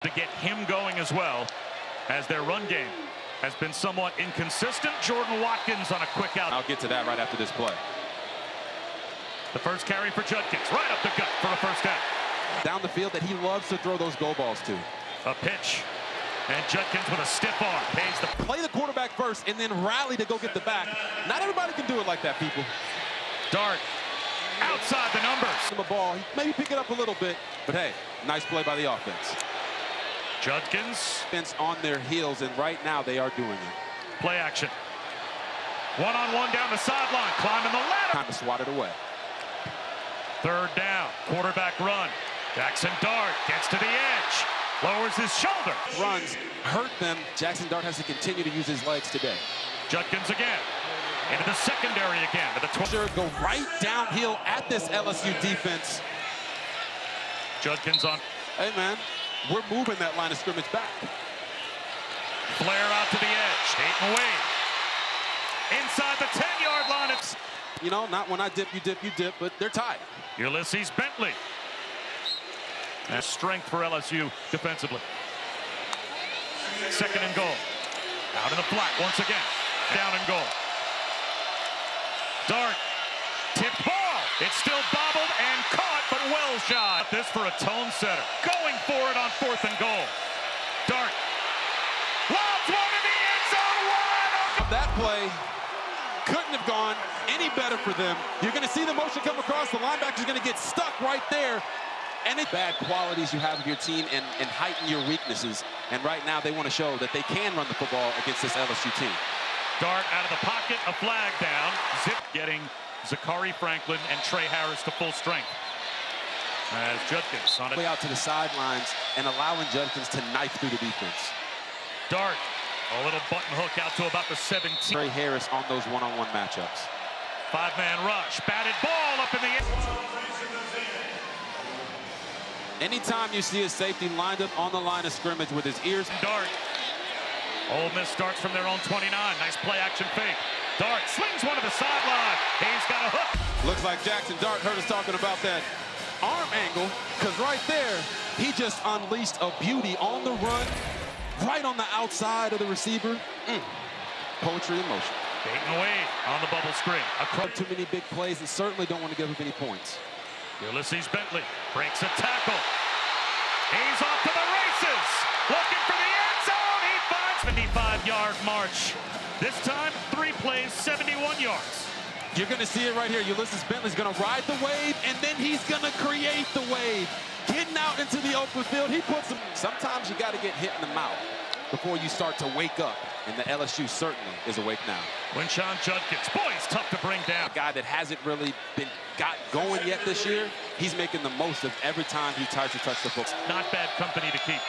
to get him going as well, as their run game has been somewhat inconsistent. Jordan Watkins on a quick out. I'll get to that right after this play. The first carry for Judkins, right up the gut for a first down. Down the field that he loves to throw those go balls to. A pitch, and Judkins with a stiff arm pays the play the quarterback first and then rally to go get the back. Not everybody can do it like that, people. Dart outside the numbers. The ball, maybe pick it up a little bit, but hey, nice play by the offense. Judkins on their heels, and right now they are doing it. Play action. One-on-one down the sideline, climbing the ladder. Time to swat it away. Third down, quarterback run. Jackson Dart gets to the edge, lowers his shoulder. Runs hurt them. Jackson Dart has to continue to use his legs today. Judkins again, into the secondary again. To the 12. Go right downhill at this LSU defense. Judkins on. Hey, man, we're moving that line of scrimmage back. Flare out to the edge, Dayton Wade. Inside the 10-yard line. It's, you know, not when I dip, you dip, but they're tied. Ulysses Bentley. That's strength for LSU defensively. Second and goal. Out in the flat once again. Down and goal. Dart. Tipped ball. It's still bobbled and caught, but well shot. This for a tone setter. Going for it on fourth and goal. Dart. Lobs one in the end zone. Wide open. That play couldn't have gone any better for them. You're going to see the motion come across. The linebacker's going to get stuck right there. And it's bad qualities you have of your team and heighten your weaknesses. And right now they want to show that they can run the football against this LSU team. Dart out of the pocket, a flag down. Zip getting Zachary Franklin and Trey Harris to full strength. As Judkins on it. Way out to the sidelines and allowing Judkins to knife through the defense. Dart, a little button hook out to about the 17. Trey Harris on those one-on-one matchups. Five-man rush, batted ball up in the air. Anytime you see a safety lined up on the line of scrimmage with his ears. Dart. Ole Miss starts from their own 29. Nice play action fake. Dart slings one to the sideline. He's got a hook. Looks like Jackson Dart heard us talking about that arm angle, because right there, he just unleashed a beauty on the run, right on the outside of the receiver. Poetry in motion. Dayton Wade on the bubble screen. Too many big plays and certainly don't want to give up any points. Ulysses Bentley breaks a tackle. He's off to the races. Looking for the end zone. He finds 75-yard march. This time, 3 plays, 71 yards. You're going to see it right here. Ulysses Bentley's going to ride the wave, and then he's going to create the wave. Getting out into the open field, he puts them. Sometimes you got to get hit in the mouth before you start to wake up, and the LSU certainly is awake now. Winshawn Judkins, boy, he's tough to bring down. A guy that hasn't really been got going yet this year, he's making the most of every time he tries to touch the football. Not bad company to keep.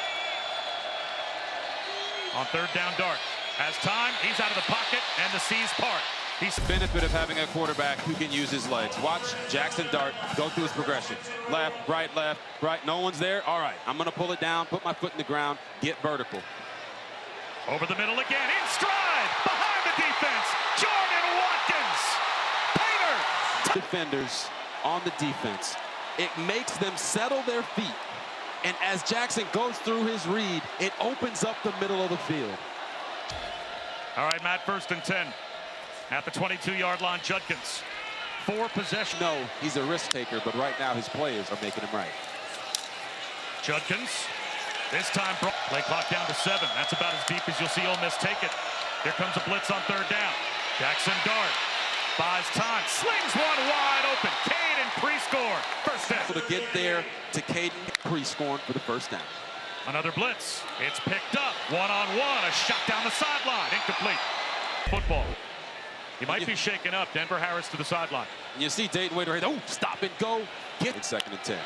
On third down, Dart has time. He's out of the pocket, and the seas part. He's the benefit of having a quarterback who can use his legs. Watch Jackson Dart go through his progression. Left, right, right. No one's there. All right, I'm going to pull it down, put my foot in the ground, get vertical. Over the middle again, in stride, behind the defense, Jordan Watkins. Painter. Defenders on the defense. It makes them settle their feet. And as Jackson goes through his read, it opens up the middle of the field. All right, Matt, first and 10. At the 22-yard line, Judkins. 4 possessions. No, he's a risk taker, but right now his players are making him right. Judkins. This time, play clock down to 7. That's about as deep as you'll see Ole Miss take it. Here comes a blitz on third down. Jackson Dart buys time, slings one wide open. Caden pre-score. First down. To get there to Caden pre-scoring for the first down. Another blitz. It's picked up. One-on-one. A shot down the sideline. Incomplete. Football. He might be shaken up. Denver Harris to the sideline. And you see Dayton Wade right. Oh, stop and go. Get in second and 10.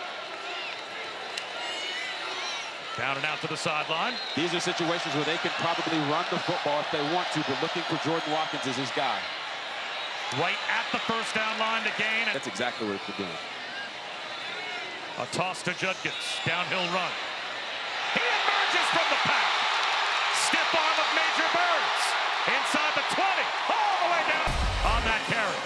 Down and out to the sideline. These are situations where they can probably run the football if they want to, but looking for Jordan Watkins as his guy. Right at the first down line to gain. That's exactly what they're doing. A toss to Judkins. Downhill run. He emerges from the pack. Stiff arm of Major Birds. Inside the 20. All the way down on that carry.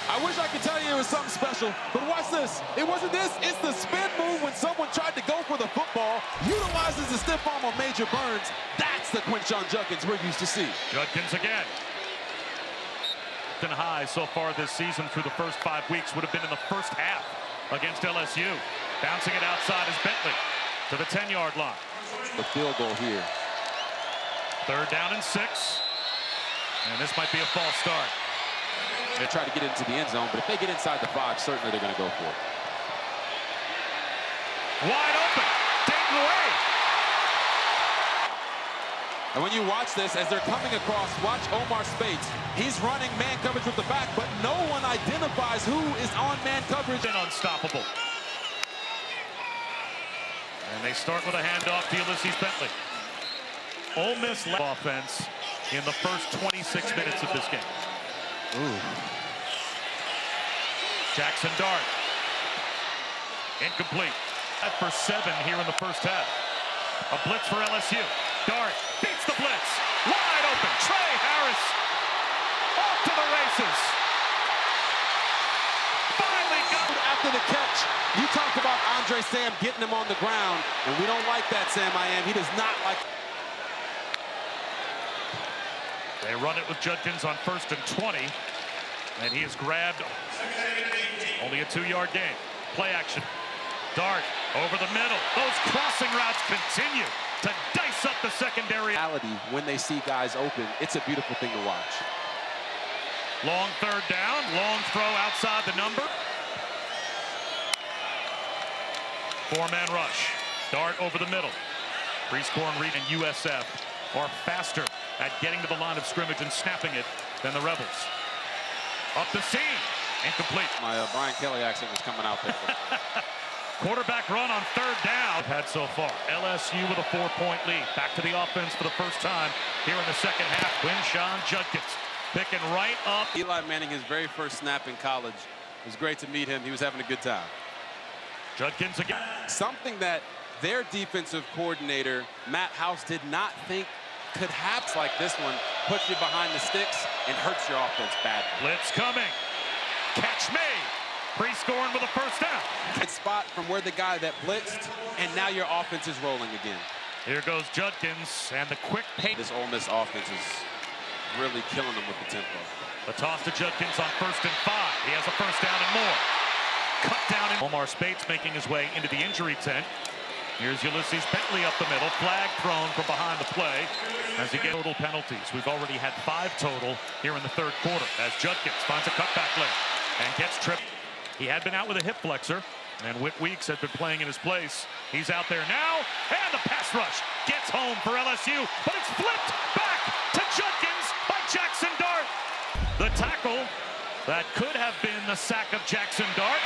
I wish I could tell you it was is something special. But watch this. It wasn't this. It's the spin move when someone tried to go for the football, utilizes the stiff arm on Major Burns. That's the Quinshon Judkins we're used to see. Judkins again. High so far this season through the first 5 weeks would have been in the first half against LSU. Bouncing it outside is Bentley to the 10-yard line. The field goal here. 3rd down and 6. And this might be a false start. They try to get into the end zone, but if they get inside the 5, certainly they're going to go for it. Wide open. Dayton away. And when you watch this, as they're coming across, watch Omar Spates. He's running man coverage with the back, but no one identifies who is on man coverage. And unstoppable. And they start with a handoff to Ulysses Bentley. Ole Miss offense in the first 26 minutes of this game. Ooh. Jackson Dart. Incomplete. 5 for 7 here in the first half. A blitz for LSU. Dart beats the blitz. Wide open. Trey Harris off to the races. Finally got it. After the catch, you talked about Andre Sam getting him on the ground, and we don't like that, Sam I am. He does not like. They run it with Judkins on 1st and 20, and he is grabbed. Only a 2-yard gain. Play action. Dart over the middle. Those crossing routes continue to dice up the secondary. When they see guys open, it's a beautiful thing to watch. Long 3rd down, long throw outside the number. 4-man rush. Dart over the middle. Prescorn, Reed, and USF are faster at getting to the line of scrimmage and snapping it than the Rebels. Up the seam. Incomplete. My Brian Kelly accent was coming out there. Quarterback run on 3rd down. Had so far. LSU with a 4-point lead. Back to the offense for the first time here in the second half. Quinshon Judkins picking right up. Eli Manning, his very first snap in college. It was great to meet him. He was having a good time. Judkins again. Something that their defensive coordinator, Matt House, did not think could happen. Like this one, puts you behind the sticks and hurts your offense bad. Blitz coming. Catch me. Prescorn with a 1st down. Good spot from where the guy that blitzed, and now your offense is rolling again. Here goes Judkins and the quick pace. This Ole Miss offense is really killing them with the tempo. The toss to Judkins on 1st and 5. He has a 1st down and more. Cut down. Omar Spates making his way into the injury tent. Here's Ulysses Bentley up the middle. Flag thrown from behind the play as he gets total penalties. We've already had 5 total here in the 3rd quarter as Judkins finds a cutback lane and gets tripped. He had been out with a hip flexor, and Whit Weeks had been playing in his place. He's out there now, and the pass rush gets home for LSU, but it's flipped back to Judkins by Jackson Dart. The tackle that could have been the sack of Jackson Dart,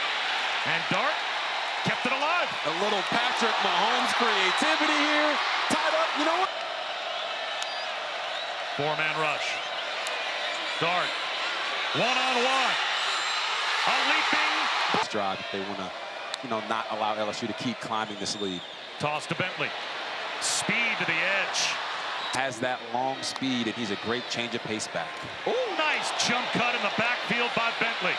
and Dart kept it alive. A little Patrick Mahomes creativity here. Tied up, you know what? 4-man rush. Dart, one-on-one. A leaping. Drive if they want to, not allow LSU to keep climbing this lead. Toss to Bentley. Speed to the edge. Has that long speed, and he's a great change of pace back. Oh, nice jump cut in the backfield by Bentley.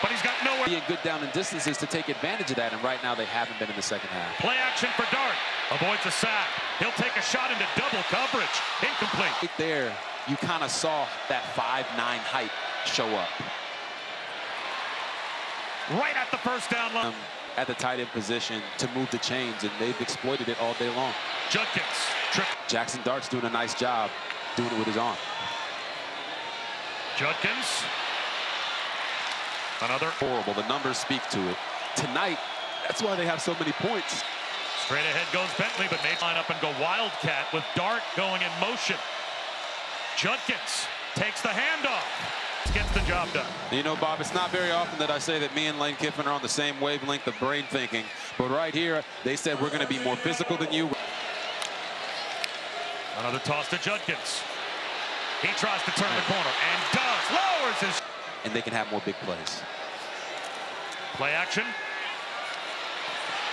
But he's got nowhere. Being good down in distances to take advantage of that, and right now they haven't been in the second half. Play action for Dart. Avoids a sack. He'll take a shot into double coverage. Incomplete. Right there, you kind of saw that 5'9" height show up. Right at the 1st down line. At the tight end position to move the chains, and they've exploited it all day long. Judkins. Trip. Jackson Dart's doing a nice job doing it with his arm. Judkins. Another. Horrible. The numbers speak to it. Tonight, that's why they have so many points. Straight ahead goes Bentley, but may line up and go Wildcat with Dart going in motion. Judkins takes the handoff. Gets the job done. You know, Bob, it's not very often that I say that me and Lane Kiffin are on the same wavelength of brain thinking. But right here, they said we're going to be more physical than you. Another toss to Judkins. He tries to turn the corner and does. Lowers his. And they can have more big plays. Play action.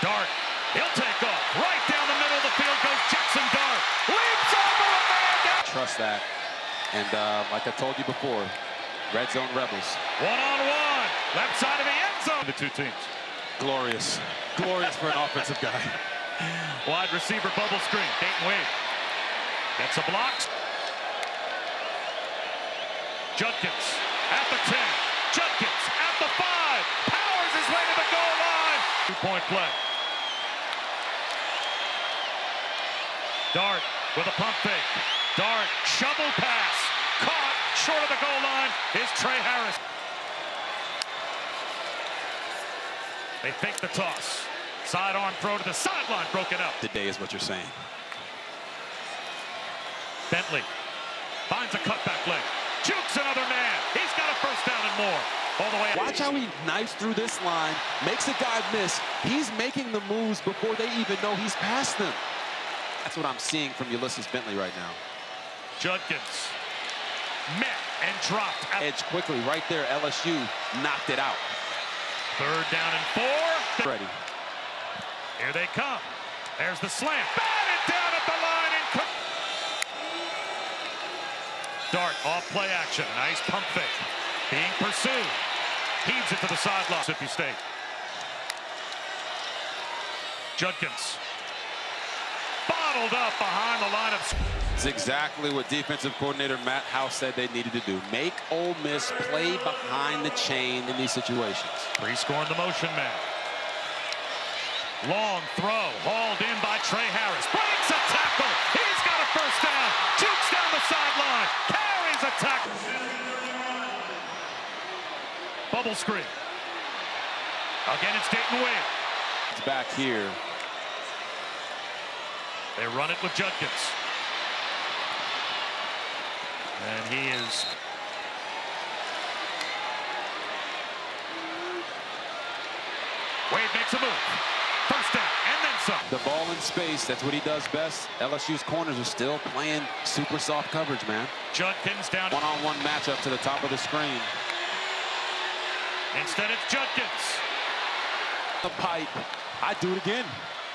Dart. He'll take off. Right down the middle of the field goes Jackson Dart. Leaps over a man down. Trust that. And like I told you before, Red Zone Rebels. One-on-one. Left side of the end zone. The two teams. Glorious. Glorious for an offensive guy. Wide receiver bubble screen. Dayton Wade gets a block. Judkins at the 10. Judkins at the 5. Powers his way to the goal line. 2-point play. Dart with a pump fake. Dart, shovel pass. Caught short of the goal line is Trey Harris. They fake the toss. Sidearm throw to the sideline, broken up. Today is what you're saying. Bentley finds a cutback leg. Jukes another man. He's got a first down and more. All the way. Watch how he knifes through this line, makes a guy miss. He's making the moves before they even know he's past them. That's what I'm seeing from Ulysses Bentley right now. Judkins met and dropped. Edge quickly right there. LSU knocked it out. 3rd down and 4. Ready. Here they come. There's the slant. Batted down at the line and Dart off play action. Nice pump fake. Being pursued. Heaves it to the sideline. Mississippi State. Judkins. Bottled up behind the line of. It's exactly what defensive coordinator Matt House said they needed to do. Make Ole Miss play behind the chain in these situations. Pre-scoring the motion man. Long throw, hauled in by Trey Harris. Breaks a tackle. He's got a first down. Jukes down the sideline. Carries a tackle. Bubble screen. Again, it's Dayton Wade. It's back here. They run it with Judkins. And he is. Wade makes a move. First down, and then some. The ball in space, that's what he does best. LSU's corners are still playing super soft coverage, man. Judkins down. One-on-one matchup to the top of the screen. Instead, it's Judkins. The pipe. I'd do it again.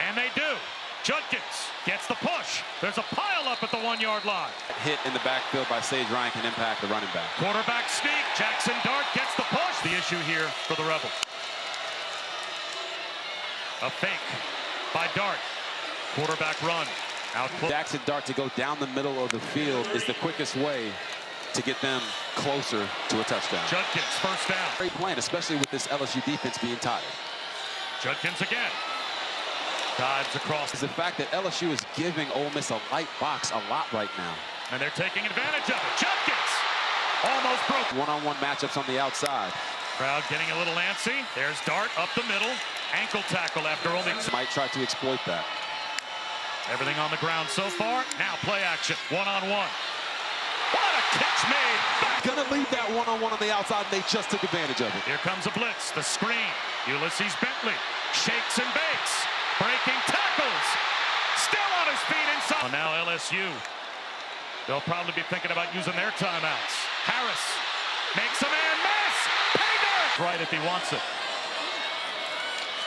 And they do. Judkins gets the push. There's a pile up at the 1-yard line. Hit in the backfield by Sage Ryan can impact the running back. Quarterback sneak. Jackson Dart gets the push. The issue here for the Rebels. A fake by Dart. Quarterback run. Out close. Jackson Dart to go down the middle of the field is the quickest way to get them closer to a touchdown. Judkins, first down. Great plan, especially with this LSU defense being tired. Judkins again. Dives across. Is the fact that LSU is giving Ole Miss a light box a lot right now. And they're taking advantage of it. Judkins almost broke. One-on-one matchups on the outside. Crowd getting a little antsy. There's Dart up the middle. Ankle tackle after only. Might try to exploit that. Everything on the ground so far. Now play action. One-on-one. What a catch made. Gonna leave that one-on-one on the outside, and they just took advantage of it. Here comes a blitz. The screen. Ulysses Bentley shakes and bakes. Breaking tackles. Still on his feet inside. Well, now LSU. They'll probably be thinking about using their timeouts. Harris makes a man miss. Pay dirt. Right if he wants it.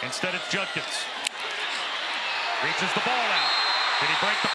Instead, it's Judkins. Reaches the ball out. Did he break the